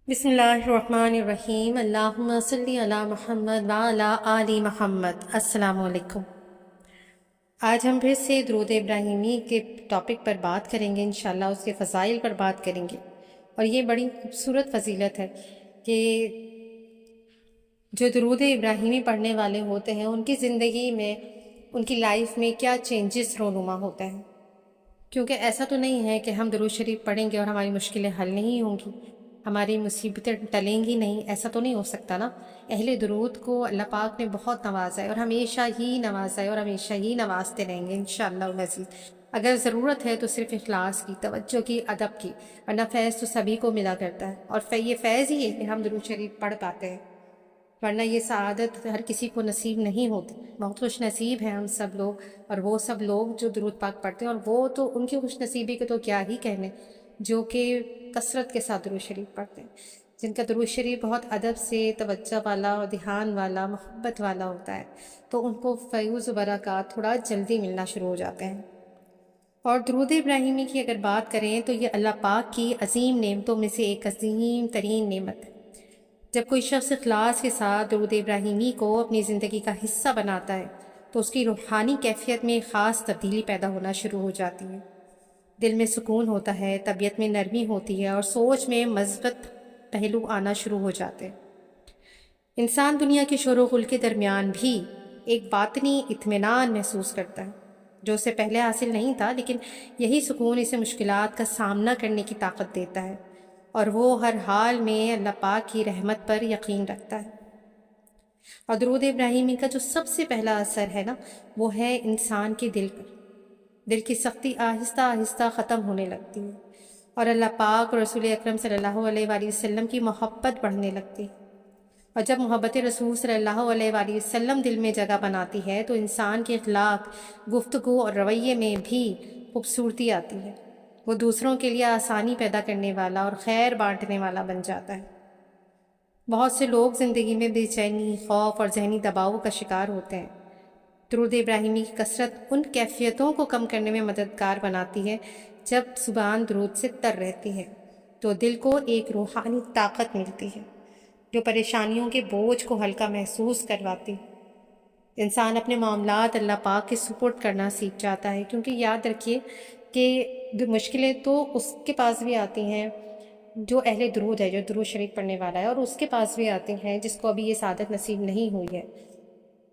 بسم اللہ الرحمن الرحیم، اللہم صلی علی محمد وعلی آل محمد۔ السلام علیکم۔ آج ہم پھر سے درود ابراہیمی کے ٹاپک پر بات کریں گے، انشاءاللہ اس کے فضائل پر بات کریں گے۔ اور یہ بڑی خوبصورت فضیلت ہے کہ جو درود ابراہیمی پڑھنے والے ہوتے ہیں ان کی زندگی میں، ان کی لائف میں کیا چینجز رونما ہوتا ہے، کیونکہ ایسا تو نہیں ہے کہ ہم درود شریف پڑھیں گے اور ہماری مشکلیں حل نہیں ہوں گی، ہماری مصیبتیں ٹلیں گی نہیں، ایسا تو نہیں ہو سکتا نا۔ اہل درود کو اللہ پاک نے بہت نوازا ہے اور ہمیشہ ہی نوازا ہے اور ہمیشہ ہی نوازتے رہیں گے انشاءاللہ العزیز۔ اگر ضرورت ہے تو صرف اخلاص کی، توجہ کی، ادب کی، ورنہ فیض تو سبھی کو ملا کرتا ہے، اور یہ فیض ہی ہے کہ ہم درود شریف پڑھ پاتے ہیں، ورنہ یہ سعادت ہر کسی کو نصیب نہیں ہوتی۔ بہت خوش نصیب ہیں ہم سب لوگ، اور وہ سب لوگ جو درود پاک پڑھتے ہیں، اور وہ تو ان کی خوش نصیبی کے تو کیا ہی کہنے، جو کہ کثرت کے ساتھ درود شریف پڑھتے ہیں، جن کا درود شریف بہت ادب سے، توجہ والا اور دھیان والا، محبت والا ہوتا ہے، تو ان کو فیوز و برکات تھوڑا جلدی ملنا شروع ہو جاتے ہیں۔ اور درود ابراہیمی کی اگر بات کریں تو یہ اللہ پاک کی عظیم نعمتوں میں سے ایک عظیم ترین نعمت ہے۔ جب کوئی شخص اخلاص کے ساتھ درود ابراہیمی کو اپنی زندگی کا حصہ بناتا ہے تو اس کی روحانی کیفیت میں خاص تبدیلی پیدا ہونا شروع ہو جاتی ہے۔ دل میں سکون ہوتا ہے، طبیعت میں نرمی ہوتی ہے، اور سوچ میں مثبت پہلو آنا شروع ہو جاتے ہیں۔ انسان دنیا کے شور و غل کے درمیان بھی ایک باطنی اطمینان محسوس کرتا ہے جو اسے پہلے حاصل نہیں تھا، لیکن یہی سکون اسے مشکلات کا سامنا کرنے کی طاقت دیتا ہے، اور وہ ہر حال میں اللہ پاک کی رحمت پر یقین رکھتا ہے۔ اور درود ابراہیمی کا جو سب سے پہلا اثر ہے نا، وہ ہے انسان کے دل پر۔ دل کی سختی آہستہ آہستہ ختم ہونے لگتی ہے، اور اللہ پاک اور رسول اکرم صلی اللہ علیہ وآلہ وسلم کی محبت بڑھنے لگتی ہے۔ اور جب محبت رسول صلی اللہ علیہ وآلہ وسلم دل میں جگہ بناتی ہے تو انسان کے اخلاق، گفتگو اور رویے میں بھی خوبصورتی آتی ہے۔ وہ دوسروں کے لیے آسانی پیدا کرنے والا اور خیر بانٹنے والا بن جاتا ہے۔ بہت سے لوگ زندگی میں بے چینی، خوف اور ذہنی دباؤ کا شکار ہوتے ہیں۔ درود ابراہیمی کی کثرت ان کیفیتوں کو کم کرنے میں مددگار بناتی ہے۔ جب زبان درود سے تر رہتی ہے تو دل کو ایک روحانی طاقت ملتی ہے جو پریشانیوں کے بوجھ کو ہلکا محسوس کرواتی ہے۔ انسان اپنے معاملات اللہ پاک کے سپرد کرنا سیکھ جاتا ہے، کیونکہ یاد رکھیے کہ مشکلیں تو اس کے پاس بھی آتی ہیں جو اہل درود ہے، جو درود شریف پڑھنے والا ہے، اور اس کے پاس بھی آتی ہیں جس کو ابھی یہ سعادت نصیب نہیں ہوئی ہے۔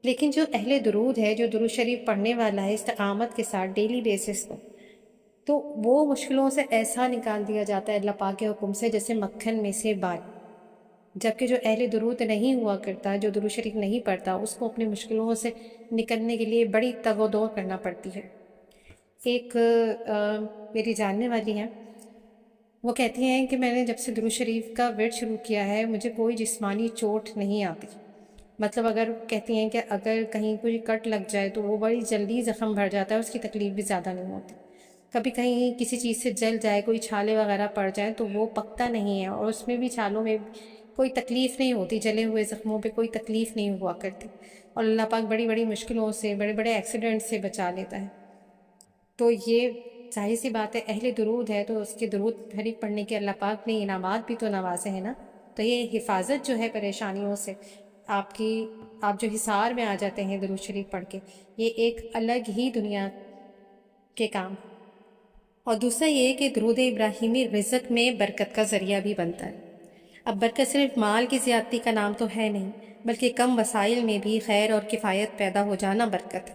لیکن جو اہل درود ہے، جو درود شریف پڑھنے والا ہے استقامت کے ساتھ ڈیلی بیسس پر، تو وہ مشکلوں سے ایسا نکال دیا جاتا ہے اللہ پاک کے حکم سے جیسے مکھن میں سے بال۔ جبکہ جو اہل درود نہیں ہوا کرتا، جو درود شریف نہیں پڑھتا، اس کو اپنی مشکلوں سے نکلنے کے لیے بڑی تگ و دو کرنا پڑتی ہے۔ ایک میری جاننے والی ہیں، وہ کہتی ہیں کہ میں نے جب سے درود شریف کا ورد شروع کیا ہے مجھے کوئی جسمانی چوٹ نہیں آتی۔ مطلب اگر کہتی ہیں کہ اگر کہیں کوئی کٹ لگ جائے تو وہ بڑی جلدی زخم بھر جاتا ہے، اس کی تکلیف بھی زیادہ نہیں ہوتی۔ کبھی کہیں کسی چیز سے جل جائے، کوئی چھالے وغیرہ پڑ جائیں تو وہ پکتا نہیں ہے، اور اس میں بھی چھالوں میں کوئی تکلیف نہیں ہوتی، جلے ہوئے زخموں پہ کوئی تکلیف نہیں ہوا کرتی، اور اللہ پاک بڑی بڑی مشکلوں سے، بڑے بڑے ایکسیڈنٹ سے بچا لیتا ہے۔ تو یہ ظاہر سی بات ہے، اہل درود ہے تو اس کے درود شریف پڑھنے کے اللہ پاک نے انعامات بھی تو نوازے ہیں نا۔ تو یہ حفاظت جو ہے پریشانیوں سے، آپ جو حصار میں آ جاتے ہیں درود شریف پڑھ کے، یہ ایک الگ ہی دنیا کے کام۔ اور دوسرا یہ کہ درود ابراہیمی رزق میں برکت کا ذریعہ بھی بنتا ہے۔ اب برکت صرف مال کی زیادتی کا نام تو ہے نہیں، بلکہ کم وسائل میں بھی خیر اور کفایت پیدا ہو جانا برکت ہے۔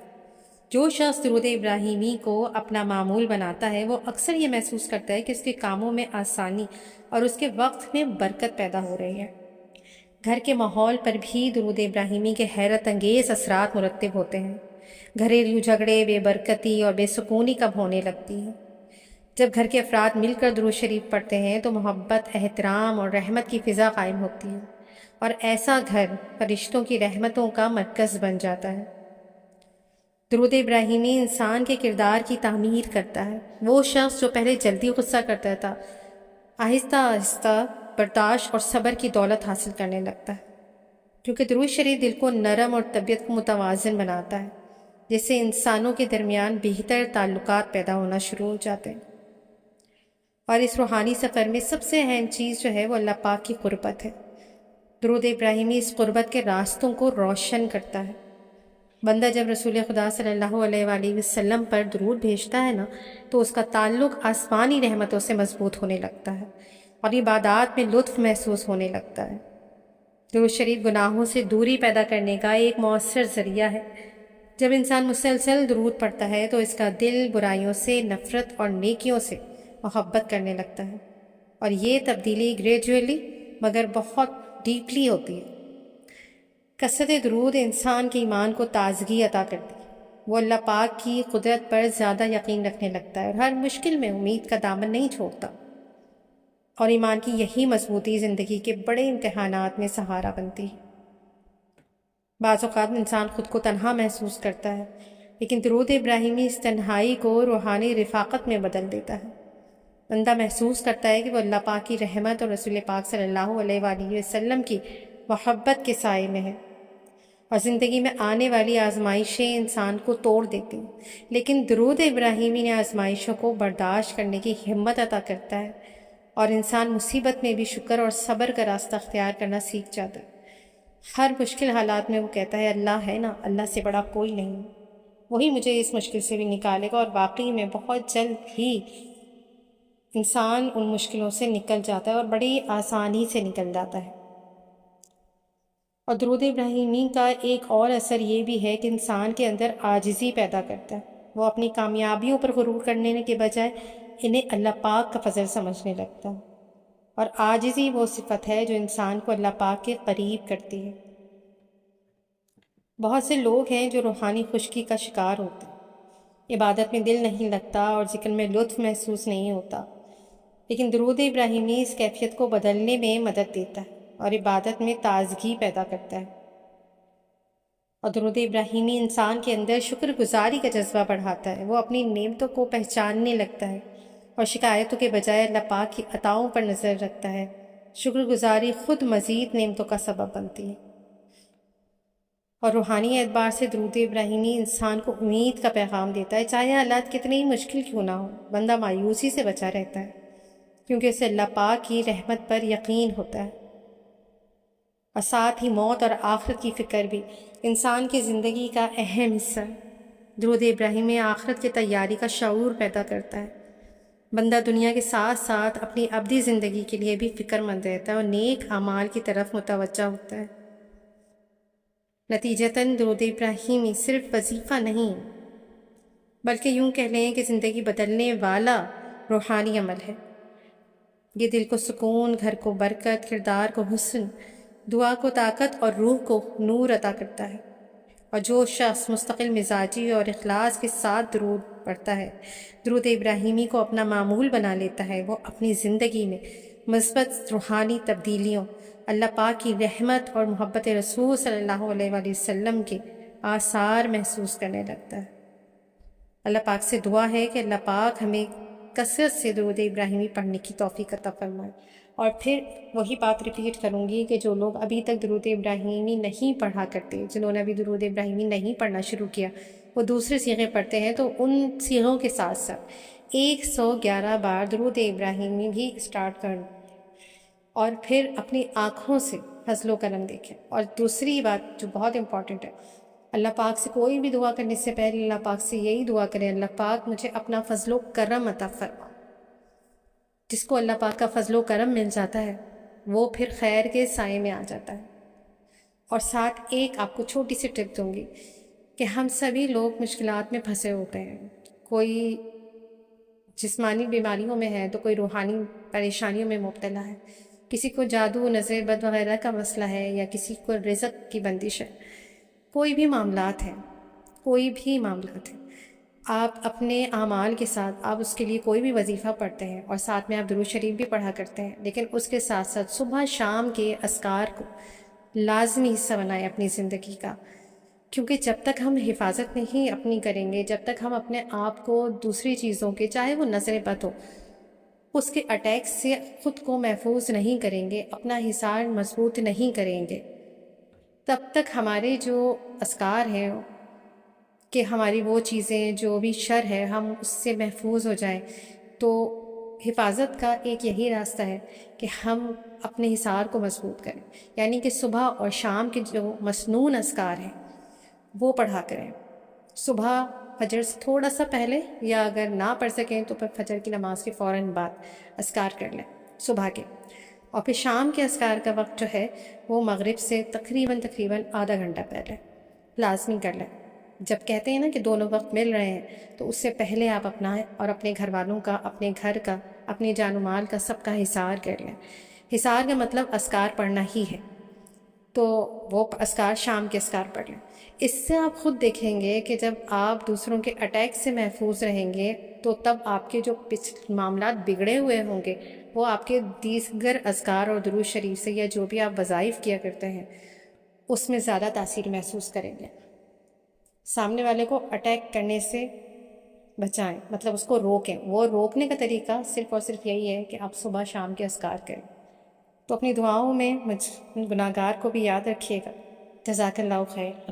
جو شخص درود ابراہیمی کو اپنا معمول بناتا ہے وہ اکثر یہ محسوس کرتا ہے کہ اس کے کاموں میں آسانی اور اس کے وقت میں برکت پیدا ہو رہی ہے۔ گھر کے ماحول پر بھی درود ابراہیمی کے حیرت انگیز اثرات مرتب ہوتے ہیں۔ گھریلو جھگڑے، بے برکتی اور بے سکونی کم ہونے لگتی ہے۔ جب گھر کے افراد مل کر درود شریف پڑھتے ہیں تو محبت، احترام اور رحمت کی فضا قائم ہوتی ہے، اور ایسا گھر فرشتوں کی رحمتوں کا مرکز بن جاتا ہے۔ درود ابراہیمی انسان کے کردار کی تعمیر کرتا ہے۔ وہ شخص جو پہلے جلدی غصہ کرتا تھا، آہستہ آہستہ برداشت اور صبر کی دولت حاصل کرنے لگتا ہے، کیونکہ درود شریف دل کو نرم اور طبیعت کو متوازن بناتا ہے، جس سے انسانوں کے درمیان بہتر تعلقات پیدا ہونا شروع ہو جاتے ہیں۔ اور اس روحانی سفر میں سب سے اہم چیز جو ہے وہ اللہ پاک کی قربت ہے۔ درود ابراہیمی اس قربت کے راستوں کو روشن کرتا ہے۔ بندہ جب رسول خدا صلی اللہ علیہ وآلہ وسلم پر درود بھیجتا ہے نا، تو اس کا تعلق آسمانی رحمتوں سے مضبوط ہونے لگتا ہے اور عبادات میں لطف محسوس ہونے لگتا ہے۔ درود شریف گناہوں سے دوری پیدا کرنے کا ایک مؤثر ذریعہ ہے۔ جب انسان مسلسل درود پڑھتا ہے تو اس کا دل برائیوں سے نفرت اور نیکیوں سے محبت کرنے لگتا ہے، اور یہ تبدیلی گریجولی مگر بہت ڈیپلی ہوتی ہے۔ کثرت درود انسان کے ایمان کو تازگی عطا کرتی ہے۔ وہ اللہ پاک کی قدرت پر زیادہ یقین رکھنے لگتا ہے اور ہر مشکل میں امید کا دامن نہیں چھوڑتا، اور ایمان کی یہی مضبوطی زندگی کے بڑے امتحانات میں سہارا بنتی ہے۔ بعض اوقات انسان خود کو تنہا محسوس کرتا ہے، لیکن درود ابراہیمی اس تنہائی کو روحانی رفاقت میں بدل دیتا ہے۔ بندہ محسوس کرتا ہے کہ وہ اللہ پاک کی رحمت اور رسول پاک صلی اللہ علیہ وآلہ وسلم کی محبت کے سائے میں ہے، اور زندگی میں آنے والی آزمائشیں انسان کو توڑ دیتی ہیں، لیکن درود ابراہیمی نے آزمائشوں کو برداشت کرنے کی ہمت عطا کرتا ہے، اور انسان مصیبت میں بھی شکر اور صبر کا راستہ اختیار کرنا سیکھ جاتا ہے۔ ہر مشکل حالات میں وہ کہتا ہے اللہ ہے نا، اللہ سے بڑا کوئی نہیں، وہی مجھے اس مشکل سے بھی نکالے گا، اور واقعی میں بہت جلد ہی انسان ان مشکلوں سے نکل جاتا ہے اور بڑی آسانی سے نکل جاتا ہے۔ اور درود ابراہیمی کا ایک اور اثر یہ بھی ہے کہ انسان کے اندر عاجزی پیدا کرتا ہے۔ وہ اپنی کامیابیوں پر غرور کرنے کے بجائے انہیں اللہ پاک کا فضل سمجھنے لگتا ہے، اور عاجزی وہ صفت ہے جو انسان کو اللہ پاک کے قریب کرتی ہے۔ بہت سے لوگ ہیں جو روحانی خشکی کا شکار ہوتے ہیں، عبادت میں دل نہیں لگتا اور ذکر میں لطف محسوس نہیں ہوتا، لیکن درود ابراہیمی اس کیفیت کو بدلنے میں مدد دیتا ہے اور عبادت میں تازگی پیدا کرتا ہے۔ اور درود ابراہیمی انسان کے اندر شکر گزاری کا جذبہ بڑھاتا ہے۔ وہ اپنی نعمتوں کو پہچاننے لگتا ہے اور شکایتوں کے بجائے اللہ پاک کی عطاؤں پر نظر رکھتا ہے۔ شکر گزاری خود مزید نعمتوں کا سبب بنتی ہے، اور روحانی اعتبار سے درود ابراہیمی انسان کو امید کا پیغام دیتا ہے۔ چاہے حالات کتنے ہی مشکل کیوں نہ ہو، بندہ مایوسی سے بچا رہتا ہے، کیونکہ اسے اللہ پاک کی رحمت پر یقین ہوتا ہے۔ اور ساتھ ہی موت اور آخرت کی فکر بھی انسان کی زندگی کا اہم حصہ ہے۔ درود ابراہیمی آخرت کی تیاری کا شعور پیدا کرتا ہے۔ بندہ دنیا کے ساتھ ساتھ اپنی ابدی زندگی کے لیے بھی فکر مند رہتا ہے اور نیک اعمال کی طرف متوجہ ہوتا ہے۔ نتیجتاً درود ابراہیمی صرف وظیفہ نہیں، بلکہ یوں کہہ لیں کہ زندگی بدلنے والا روحانی عمل ہے۔ یہ دل کو سکون، گھر کو برکت، کردار کو حسن، دعا کو طاقت اور روح کو نور عطا کرتا ہے۔ اور جو شخص مستقل مزاجی اور اخلاص کے ساتھ درود پڑھتا ہے، درود ابراہیمی کو اپنا معمول بنا لیتا ہے، وہ اپنی زندگی میں مثبت روحانی تبدیلیوں، اللہ پاک کی رحمت اور محبت رسول صلی اللہ علیہ وآلہ وسلم کے آثار محسوس کرنے لگتا ہے۔ اللہ پاک سے دعا ہے کہ اللہ پاک ہمیں کثرت سے درود ابراہیمی پڑھنے کی توفیق عطا فرمائے۔ اور پھر وہی بات ریپیٹ کروں گی کہ جو لوگ ابھی تک درود ابراہیمی نہیں پڑھا کرتے، جنہوں نے ابھی درود ابراہیمی نہیں پڑھنا شروع کیا، وہ دوسرے صیغے پڑھتے ہیں، تو ان صیغوں کے ساتھ ساتھ 111 بار درود ابراہیمی بھی اسٹارٹ کر دیں، اور پھر اپنی آنکھوں سے فضل و کرم دیکھیں۔ اور دوسری بات جو بہت امپورٹنٹ ہے، اللہ پاک سے کوئی بھی دعا کرنے سے پہلے اللہ پاک سے یہی دعا کریں، اللہ پاک مجھے اپنا فضل و کرم عطا فرما۔ جس کو اللہ پاک کا فضل و کرم مل جاتا ہے، وہ پھر خیر کے سائے میں آ جاتا ہے۔ اور ساتھ ایک آپ کو چھوٹی سی ٹپ دوں گی کہ ہم سبھی لوگ مشکلات میں پھنسے ہوتے ہیں، کوئی جسمانی بیماریوں میں ہے تو کوئی روحانی پریشانیوں میں مبتلا ہے، کسی کو جادو، نظر بد وغیرہ کا مسئلہ ہے، یا کسی کو رزق کی بندش ہے۔ کوئی بھی معاملات ہیں، آپ اپنے اعمال کے ساتھ آپ اس کے لیے کوئی بھی وظیفہ پڑھتے ہیں، اور ساتھ میں آپ درود شریف بھی پڑھا کرتے ہیں، لیکن اس کے ساتھ ساتھ صبح شام کے اذکار کو لازمی حصہ بنائیں اپنی زندگی کا، کیونکہ جب تک ہم حفاظت نہیں اپنی کریں گے، جب تک ہم اپنے آپ کو دوسری چیزوں کے، چاہے وہ نظر بد ہو، اس کے اٹیک سے خود کو محفوظ نہیں کریں گے، اپنا حصار مضبوط نہیں کریں گے، تب تک ہمارے جو اذکار ہیں کہ ہماری وہ چیزیں جو بھی شر ہے ہم اس سے محفوظ ہو جائیں، تو حفاظت کا ایک یہی راستہ ہے کہ ہم اپنے حصار کو مضبوط کریں، یعنی کہ صبح اور شام کے جو مسنون اذکار ہیں وہ پڑھا کریں۔ صبح فجر سے تھوڑا سا پہلے، یا اگر نہ پڑھ سکیں تو پھر فجر کی نماز کے فوراً بعد اذکار کر لیں صبح کے، اور پھر شام کے اذکار کا وقت جو ہے وہ مغرب سے تقریباً آدھا گھنٹہ پہلے لازمی کر لیں۔ جب کہتے ہیں نا کہ دونوں وقت مل رہے ہیں تو اس سے پہلے آپ اپنا اور اپنے گھر والوں کا، اپنے گھر کا، اپنے جان و مال کا، سب کا حصار کر لیں۔ حصار کا مطلب اذکار پڑھنا ہی ہے، تو وہ اذکار شام کے اذکار پڑھ لیں۔ اس سے آپ خود دیکھیں گے کہ جب آپ دوسروں کے اٹیک سے محفوظ رہیں گے تو تب آپ کے جو معاملات بگڑے ہوئے ہوں گے وہ آپ کے دیگر اذکار اور درود شریف سے، یا جو بھی آپ وظائف کیا کرتے ہیں، اس میں زیادہ تاثیر محسوس کریں گے۔ سامنے والے کو اٹیک کرنے سے بچائیں، مطلب اس کو روکیں۔ وہ روکنے کا طریقہ صرف اور صرف یہی ہے کہ آپ صبح شام کے اذکار کریں۔ تو اپنی دعاؤں میں گناہگار کو بھی یاد رکھیے گا۔ جزاک اللہ خیر۔